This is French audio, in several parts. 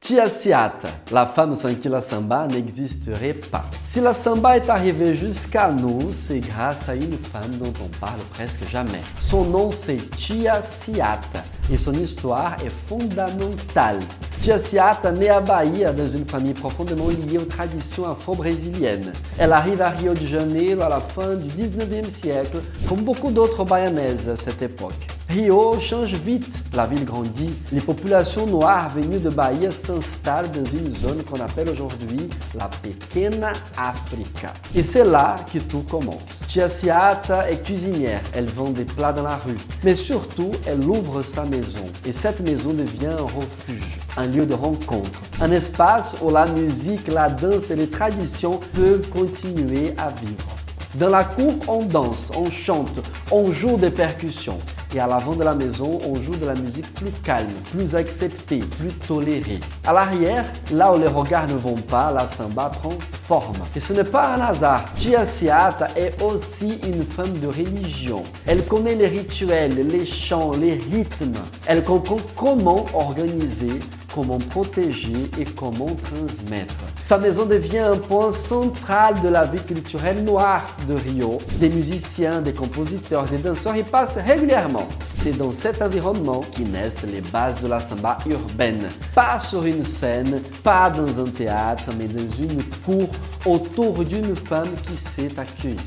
Tia Ciata, la femme sans qui la samba n'existerait pas. Si la samba est arrivée jusqu'à nous, c'est grâce à une femme dont on parle presque jamais. Son nom c'est Tia Ciata et son histoire est fondamentale. Tia Ciata naît à Bahia dans une famille profondément liée aux traditions afro-brésiliennes. Elle arrive à Rio de Janeiro à la fin du 19e siècle, comme beaucoup d'autres baianaises à cette époque. Rio change vite, la ville grandit, les populations noires venues de Bahia s'installent dans une zone qu'on appelle aujourd'hui la Pequena África. Et c'est là que tout commence. Tia Ciata est cuisinière, elle vend des plats dans la rue, mais surtout elle ouvre sa maison. Et cette maison devient un refuge, un lieu de rencontre, un espace où la musique, la danse et les traditions peuvent continuer à vivre. Dans la cour, on danse, on chante, on joue des percussions. Et à l'avant de la maison, on joue de la musique plus calme, plus acceptée, plus tolérée. À l'arrière, là où les regards ne vont pas, la samba prend forme. Et ce n'est pas un hasard. Tia Ciata est aussi une femme de religion. Elle connaît les rituels, les chants, les rythmes. Elle comprend comment organiser, comment protéger et comment transmettre. Sa maison devient un point central de la vie culturelle noire de Rio. Des musiciens, des compositeurs, des danseurs y passent régulièrement. C'est dans cet environnement qui naissent les bases de la samba urbaine. Pas sur une scène, pas dans un théâtre, mais dans une cour autour d'une femme qui sait accueillir.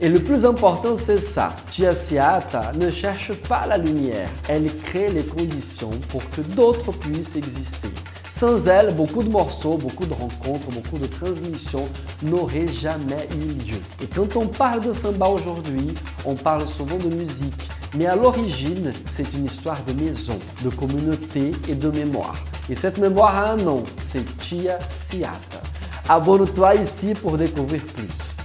Et le plus important, c'est ça. Tia Ciata ne cherche pas la lumière, elle crée les conditions pour que d'autres puissent exister. Sans elle, beaucoup de morceaux, beaucoup de rencontres, beaucoup de transmissions n'auraient jamais eu lieu. Et quand on parle de samba aujourd'hui, on parle souvent de musique. Mais à l'origine, c'est une histoire de maison, de communauté et de mémoire. Et cette mémoire a un nom, c'est Tia Ciata. Abonne-toi ici pour découvrir plus.